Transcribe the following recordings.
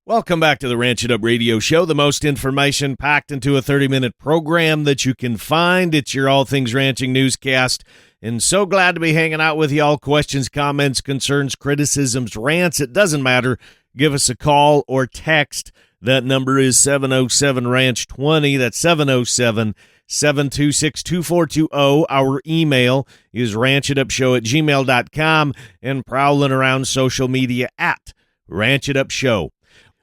Welcome back to the Ranch It Up Radio Show, the most information packed into a 30-minute program that you can find. It's your All Things Ranching newscast, and so glad to be hanging out with you all. Questions, comments, concerns, criticisms, rants, it doesn't matter. Give us a call or text. That number is 707-RANCH-20. That's 707-726-2420. Our email is ranchitupshow@gmail.com and prowling around social media at Ranch It Up Show.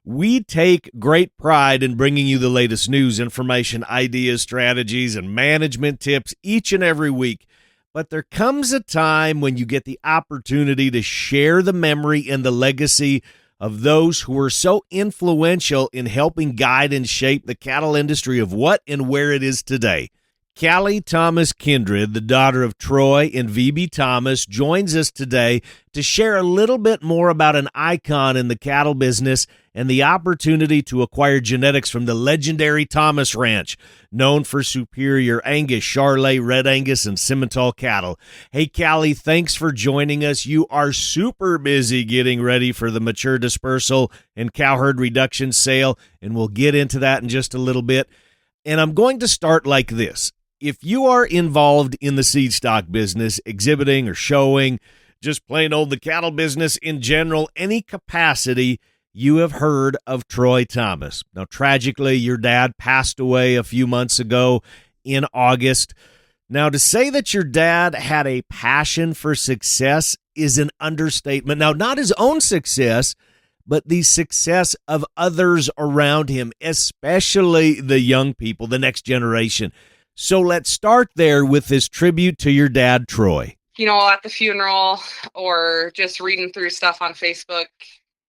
We take great pride in bringing you the latest news, information, ideas, strategies, and management tips each and every week. But there comes a time when you get the opportunity to share the memory and the legacy of those who were so influential in helping guide and shape the cattle industry of what and where it is today. Callie Thomas Kindred, the daughter of Troy and V.B. Thomas, joins us today to share a little bit more about an icon in the cattle business and the opportunity to acquire genetics from the legendary Thomas Ranch, known for superior Angus, Charolais, Red Angus, and Simmental cattle. Hey, Callie, thanks for joining us. You are super busy getting ready for the mature dispersal and cow herd reduction sale, and we'll get into that in just a little bit. And I'm going to start like this. If you are involved in the seed stock business, exhibiting or showing, just plain old the cattle business in general, any capacity, you have heard of Troy Thomas. Now, tragically, your dad passed away a few months ago in August. Now, to say that your dad had a passion for success is an understatement. Now, not his own success, but the success of others around him, especially the young people, the next generation. So let's start there with this tribute to your dad, Troy. At the funeral or just reading through stuff on Facebook,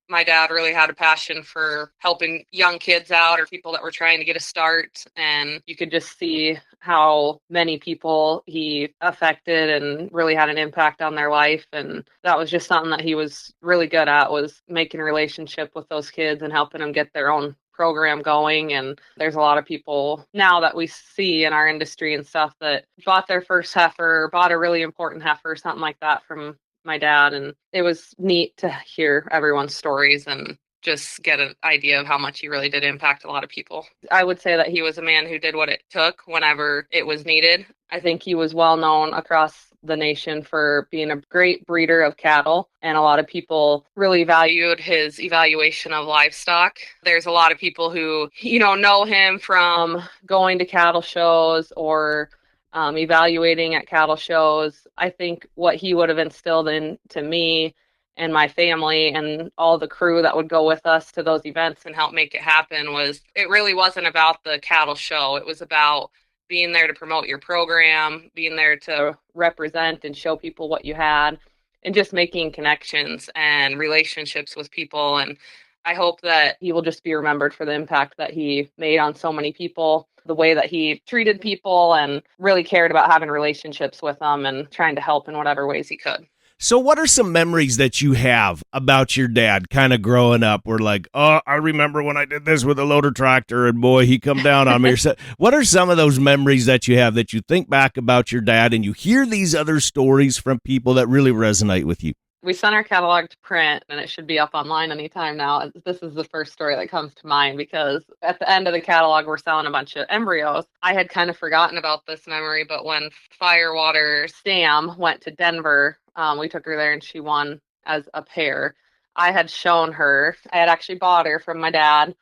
my dad really had a passion for helping young kids out or people that were trying to get a start. And you could just see how many people he affected and really had an impact on their life. And that was just something that he was really good at, was making a relationship with those kids and helping them get their own program going. And there's a lot of people now that we see in our industry and stuff that bought their first heifer, bought a really important heifer, something like that from my dad. And it was neat to hear everyone's stories and just get an idea of how much he really did impact a lot of people. I would say that he was a man who did what it took whenever it was needed. I think he was well known across the nation for being a great breeder of cattle, and a lot of people really valued his evaluation of livestock. There's a lot of people who, know him from going to cattle shows or evaluating at cattle shows. I think what he would have instilled into me and my family and all the crew that would go with us to those events and help make it happen was, it really wasn't about the cattle show. It was about being there to promote your program, being there to represent and show people what you had, and just making connections and relationships with people. And I hope that he will just be remembered for the impact that he made on so many people, the way that he treated people and really cared about having relationships with them and trying to help in whatever ways he could. So what are some memories that you have about your dad kind of growing up? We're like, oh, I remember when I did this with a loader tractor and boy, he come down on me. What are some of those memories that you have that you think back about your dad and you hear these other stories from people that really resonate with you? We sent our catalog to print, and it should be up online anytime now. This is the first story that comes to mind because at the end of the catalog, we're selling a bunch of embryos. I had kind of forgotten about this memory, but when Firewater Stam went to Denver, we took her there and she won as a pair. I had shown her, I had actually bought her from my dad.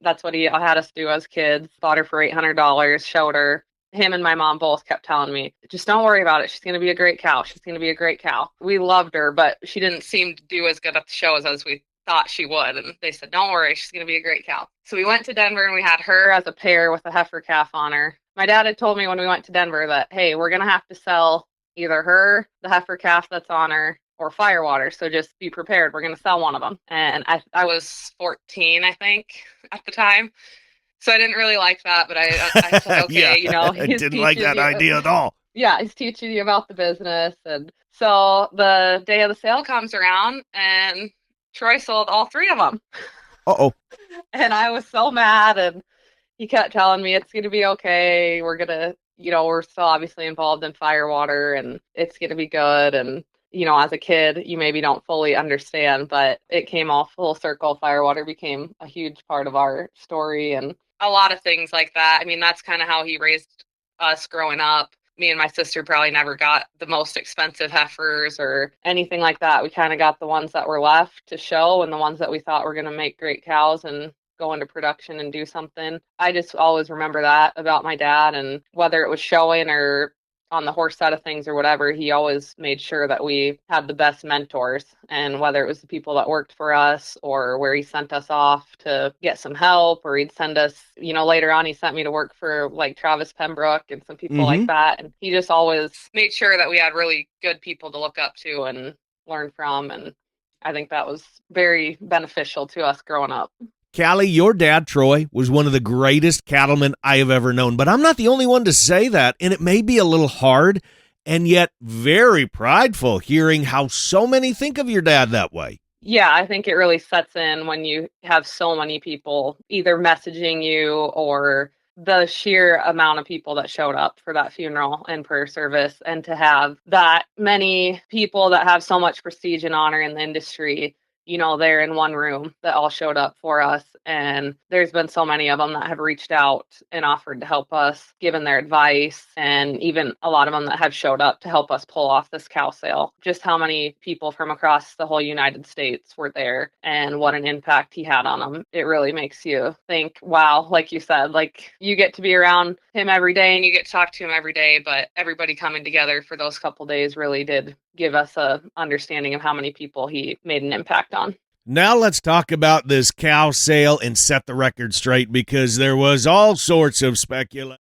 That's what he had us do as kids. Bought her for $800, showed her. Him and my mom both kept telling me, just don't worry about it. She's going to be a great cow. She's going to be a great cow. We loved her, but she didn't seem to do as good at the shows as we thought she would. And they said, don't worry, she's going to be a great cow. So we went to Denver and we had her as a pair with a heifer calf on her. My dad had told me when we went to Denver that, hey, we're going to have to sell either her, the heifer calf that's on her, or Firewater. So just be prepared. We're going to sell one of them. And I was 14, I think, at the time. So I didn't really like that, but I said, okay, yeah, I didn't like that idea at all. Yeah, he's teaching you about the business. And so the day of the sale comes around and Troy sold all three of them. Uh-oh. And I was so mad, and he kept telling me it's going to be okay. We're going to, we're still obviously involved in Firewater and it's going to be good. And as a kid, you maybe don't fully understand, but it came all full circle. Firewater became a huge part of our story and a lot of things like that. I mean, that's kind of how he raised us growing up. Me and my sister probably never got the most expensive heifers or anything like that. We kind of got the ones that were left to show and the ones that we thought were going to make great cows and go into production and do something. I just always remember that about my dad, and whether it was showing or on the horse side of things or whatever, he always made sure that we had the best mentors. And whether it was the people that worked for us or where he sent us off to get some help, or he'd send us, later on, he sent me to work for like Travis Pembroke and some people like that. And he just always made sure that we had really good people to look up to and learn from. And I think that was very beneficial to us growing up. Callie, your dad, Troy, was one of the greatest cattlemen I have ever known, but I'm not the only one to say that, and it may be a little hard and yet very prideful hearing how so many think of your dad that way. Yeah, I think it really sets in when you have so many people either messaging you or the sheer amount of people that showed up for that funeral and prayer service, and to have that many people that have so much prestige and honor in the industry, they're in one room that all showed up for us. And there's been so many of them that have reached out and offered to help us, given their advice, and even a lot of them that have showed up to help us pull off this cow sale. Just how many people from across the whole United States were there and what an impact he had on them. It really makes you think, wow, like you said, like you get to be around him every day and you get to talk to him every day, but everybody coming together for those couple days really did give us a understanding of how many people he made an impact on. Now let's talk about this cow sale and set the record straight, because there was all sorts of speculation.